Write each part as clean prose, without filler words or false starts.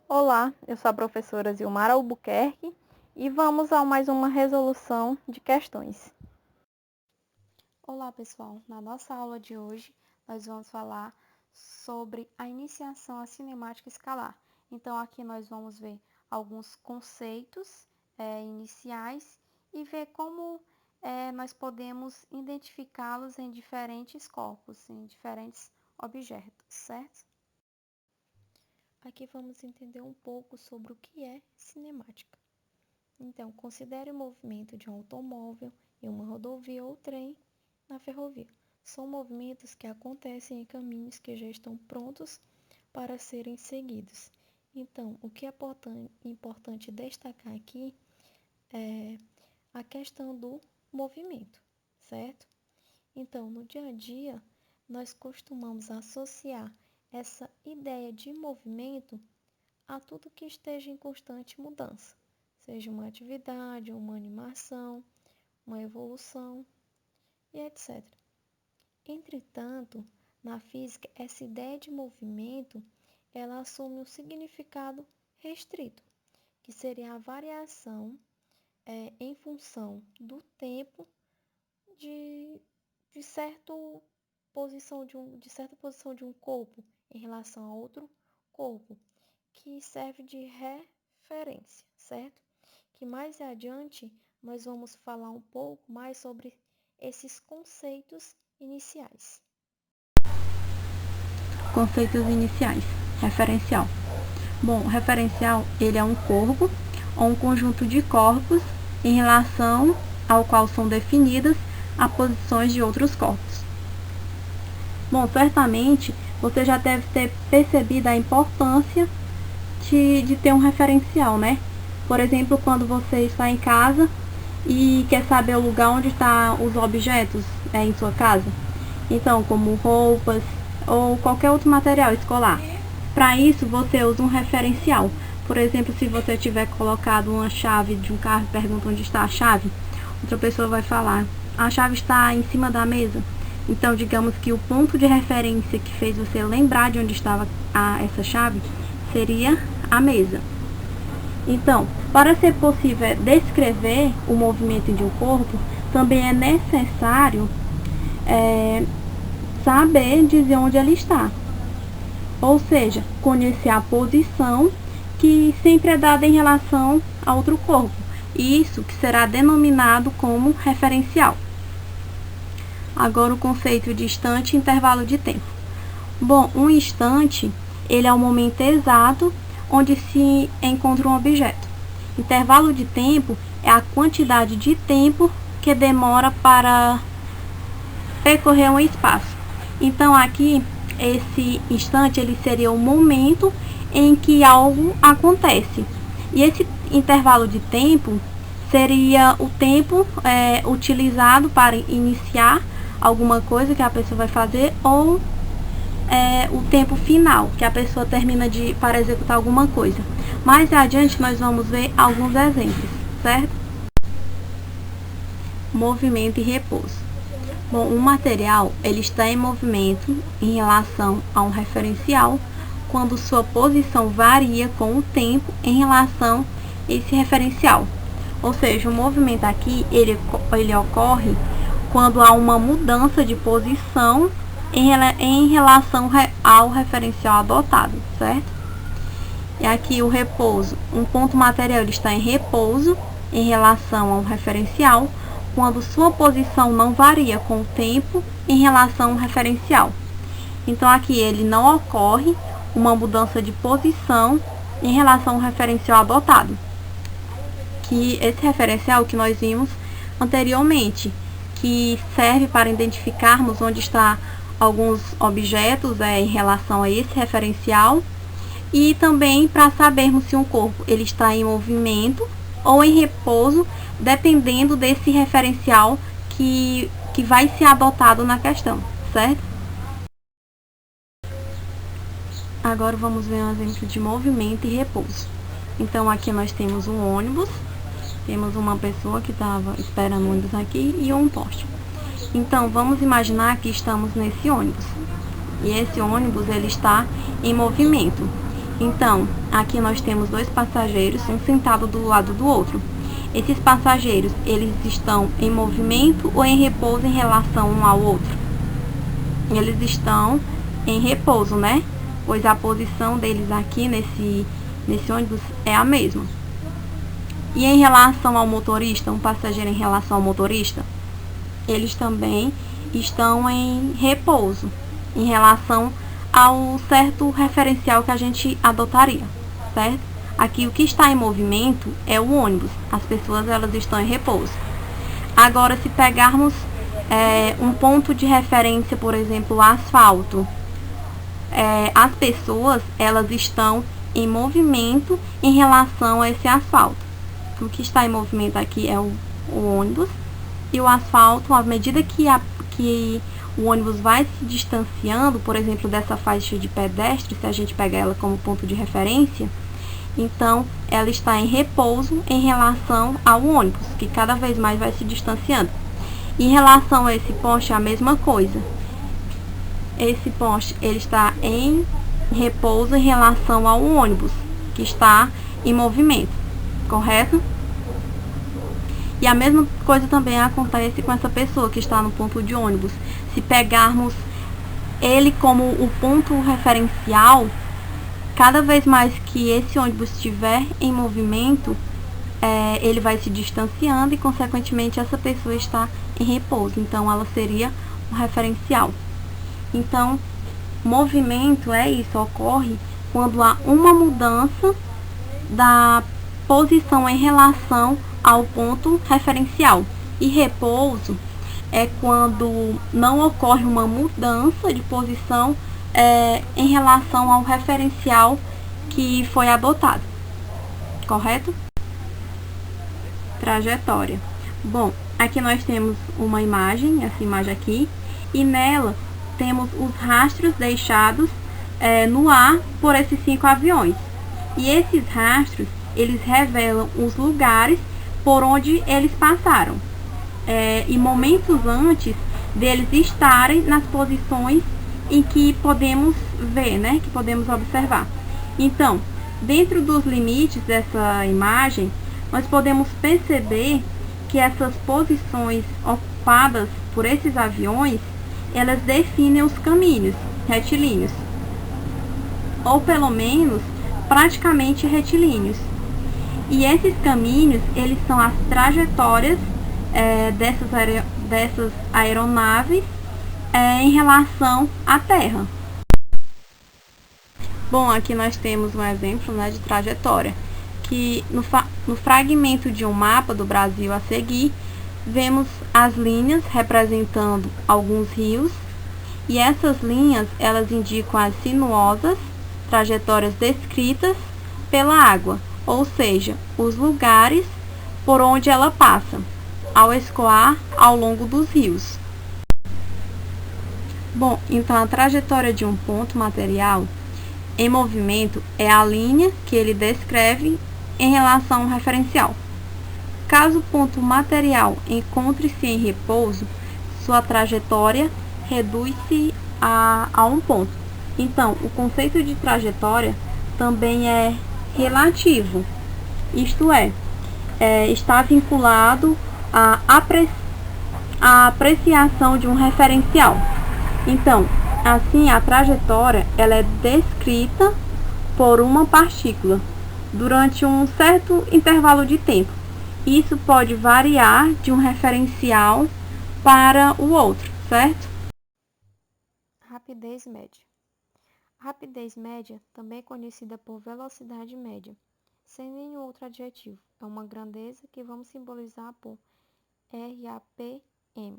Olá, eu sou a professora Zilmara Albuquerque e vamos a mais uma resolução de questões. Olá, pessoal! Na nossa aula de hoje, nós vamos falar sobre a iniciação à cinemática escalar. Então, aqui nós vamos ver alguns conceitos iniciais e ver como nós podemos identificá-los em diferentes corpos, em diferentes objetos, certo? Aqui vamos entender um pouco sobre o que é cinemática. Então, considere o movimento de um automóvel em uma rodovia ou trem na ferrovia. São movimentos que acontecem em caminhos que já estão prontos para serem seguidos. Então, o que é importante destacar aqui é a questão do movimento, certo? Então, no dia a dia, nós costumamos associar essa ideia de movimento a tudo que esteja em constante mudança, seja uma atividade, uma animação, uma evolução e etc. Entretanto, na física, essa ideia de movimento, ela assume um significado restrito, que seria a variação em função do tempo de certa posição de um corpo em relação a outro corpo, que serve de referência, certo? Que mais adiante nós vamos falar um pouco mais sobre esses conceitos iniciais. Conceitos iniciais. Referencial. Bom, referencial, ele é um corpo ou um conjunto de corpos em relação ao qual são definidas as posições de outros corpos. Bom, certamente você já deve ter percebido a importância de ter um referencial, né? Por exemplo, quando você está em casa e quer saber o lugar onde estão os objetos em sua casa. Então, como roupas ou qualquer outro material escolar. Para isso, você usa um referencial. Por exemplo, se você tiver colocado uma chave de um carro e pergunta onde está a chave, outra pessoa vai falar, a chave está em cima da mesa. Então, digamos que o ponto de referência que fez você lembrar de onde estava essa chave seria a mesa. Então, para ser possível descrever o movimento de um corpo, também é necessário saber dizer onde ele está. Ou seja, conhecer a posição que sempre é dada em relação a outro corpo. Isso que será denominado como referencial. Agora o conceito de instante e intervalo de tempo. Bom, um instante, ele é o momento exato onde se encontra um objeto. Intervalo de tempo é a quantidade de tempo que demora para percorrer um espaço. Então aqui, esse instante, ele seria o momento em que algo acontece. E esse intervalo de tempo seria o tempo utilizado para iniciar alguma coisa que a pessoa vai fazer ou o tempo final que a pessoa termina para executar alguma coisa. Mais adiante nós vamos ver alguns exemplos, certo? Movimento e repouso. Bom, um material ele está em movimento em relação a um referencial quando sua posição varia com o tempo em relação a esse referencial. Ou seja, o movimento aqui ele ocorre quando há uma mudança de posição em relação ao referencial adotado, certo? E aqui o repouso. Um ponto material ele está em repouso em relação ao referencial quando sua posição não varia com o tempo em relação ao referencial. Então aqui ele não ocorre uma mudança de posição em relação ao referencial adotado. Que esse referencial que nós vimos anteriormente, que serve para identificarmos onde está alguns objetos em relação a esse referencial e também para sabermos se um corpo ele está em movimento ou em repouso, dependendo desse referencial que vai ser adotado na questão, certo? Agora vamos ver um exemplo de movimento e repouso. Então aqui nós temos um ônibus, temos uma pessoa que estava esperando o ônibus aqui e um poste. Então vamos imaginar que estamos nesse ônibus e esse ônibus ele está em movimento. Então, aqui nós temos dois passageiros, um sentado do lado do outro. Esses passageiros, eles estão em movimento ou em repouso em relação um ao outro? Eles estão em repouso, né? Pois a posição deles aqui nesse ônibus é a mesma. E em relação ao motorista, um passageiro em relação ao motorista, eles também estão em repouso em relação ao certo referencial que a gente adotaria, certo? Aqui o que está em movimento é o ônibus, as pessoas elas estão em repouso. Agora, se pegarmos um ponto de referência, por exemplo, o asfalto, as pessoas elas estão em movimento em relação a esse asfalto. O que está em movimento aqui é o ônibus, e o asfalto, à medida que o ônibus vai se distanciando, por exemplo, dessa faixa de pedestre, se a gente pegar ela como ponto de referência, então ela está em repouso em relação ao ônibus, que cada vez mais vai se distanciando. Em relação a esse poste, a mesma coisa. Esse poste ele está em repouso em relação ao ônibus, que está em movimento, correto? E a mesma coisa também acontece com essa pessoa que está no ponto de ônibus. Se pegarmos ele como o ponto referencial, cada vez mais que esse ônibus estiver em movimento, ele vai se distanciando e, consequentemente, essa pessoa está em repouso. Então, ela seria um referencial. Então, movimento é isso, ocorre quando há uma mudança da posição em relação ao ponto referencial. E repouso é quando não ocorre uma mudança de posição em relação ao referencial que foi adotado. Correto? Trajetória. Bom, aqui nós temos uma imagem, essa imagem aqui, e nela temos os rastros deixados no ar por esses 5 aviões. E esses rastros, eles revelam os lugares por onde eles passaram, e momentos antes deles estarem nas posições em que podemos ver, né, que podemos observar. Então, dentro dos limites dessa imagem, nós podemos perceber que essas posições ocupadas por esses aviões, elas definem os caminhos retilíneos, ou pelo menos praticamente retilíneos. E esses caminhos, eles são as trajetórias dessas aeronaves em relação à Terra. Bom, aqui nós temos um exemplo, né, de trajetória, que no fragmento de um mapa do Brasil a seguir, vemos as linhas representando alguns rios, e essas linhas, elas indicam as sinuosas, trajetórias descritas pela água, ou seja, os lugares por onde ela passa, ao escoar ao longo dos rios. Bom, então a trajetória de um ponto material em movimento é a linha que ele descreve em relação ao referencial. Caso o ponto material encontre-se em repouso, sua trajetória reduz-se a um ponto. Então, o conceito de trajetória também é relativo, isto está vinculado à apreciação de um referencial. Então, assim, a trajetória ela é descrita por uma partícula durante um certo intervalo de tempo. Isso pode variar de um referencial para o outro, certo? Rapidez média. A rapidez média, também é conhecida por velocidade média, sem nenhum outro adjetivo. É uma grandeza que vamos simbolizar por RAPM,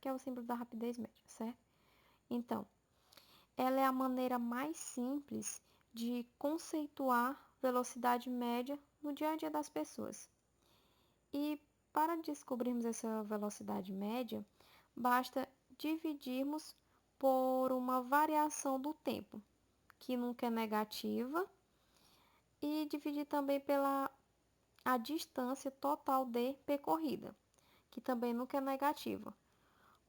que é o símbolo da rapidez média, certo? Então, ela é a maneira mais simples de conceituar velocidade média no dia a dia das pessoas. E para descobrirmos essa velocidade média, basta dividirmos por uma variação do tempo, que nunca é negativa, e dividir também pela a distância total de percorrida, que também nunca é negativa,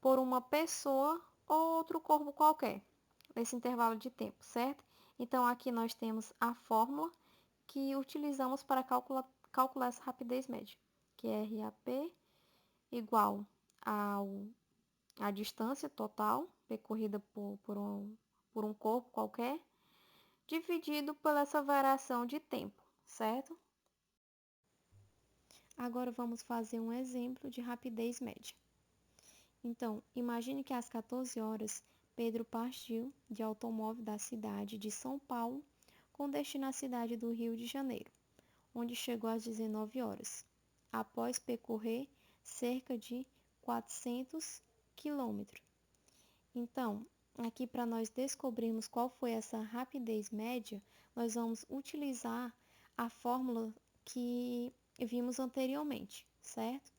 por uma pessoa ou outro corpo qualquer, nesse intervalo de tempo, certo? Então, aqui nós temos a fórmula que utilizamos para calcular essa rapidez média, que é RAP igual à distância total percorrida por um corpo qualquer, dividido pela essa variação de tempo, certo? Agora vamos fazer um exemplo de rapidez média. Então, imagine que às 14 horas, Pedro partiu de automóvel da cidade de São Paulo com destino à cidade do Rio de Janeiro, onde chegou às 19 horas, após percorrer cerca de 400 quilômetros. Então, aqui para nós descobrirmos qual foi essa rapidez média, nós vamos utilizar a fórmula que vimos anteriormente, certo?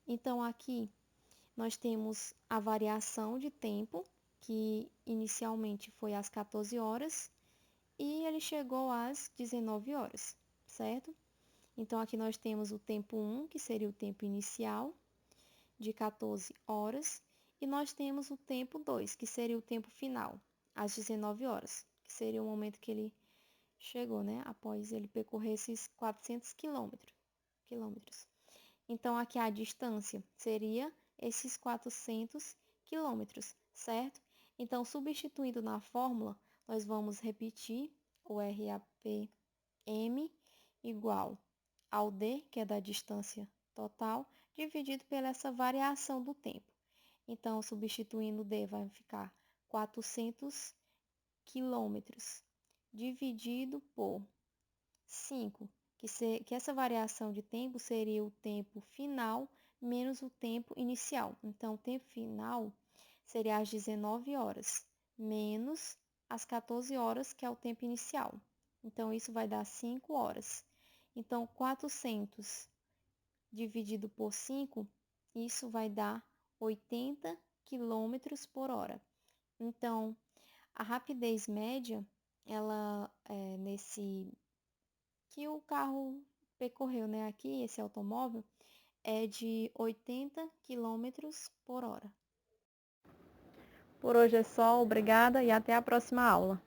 Então, aqui nós temos a variação de tempo, que inicialmente foi às 14 horas, e ele chegou às 19 horas, certo? Então, aqui nós temos o tempo 1, que seria o tempo inicial, de 14 horas, e nós temos o tempo 2, que seria o tempo final, às 19 horas, que seria o momento que ele chegou, né? Após ele percorrer esses 400 quilômetros. Então, aqui a distância seria esses 400 quilômetros, certo? Então, substituindo na fórmula, nós vamos repetir o RAPM igual ao D, que é da distância total, dividido pela essa variação do tempo. Então, substituindo o D, vai ficar 400 quilômetros dividido por 5, que essa variação de tempo seria o tempo final menos o tempo inicial. Então, o tempo final seria às 19 horas, menos as 14 horas, que é o tempo inicial. Então, isso vai dar 5 horas. Então, 400 dividido por 5, isso vai dar 80 km por hora. Então, a rapidez média, ela nesse que o carro percorreu, né, aqui, esse automóvel, é de 80 km por hora. Por hoje é só, obrigada e até a próxima aula.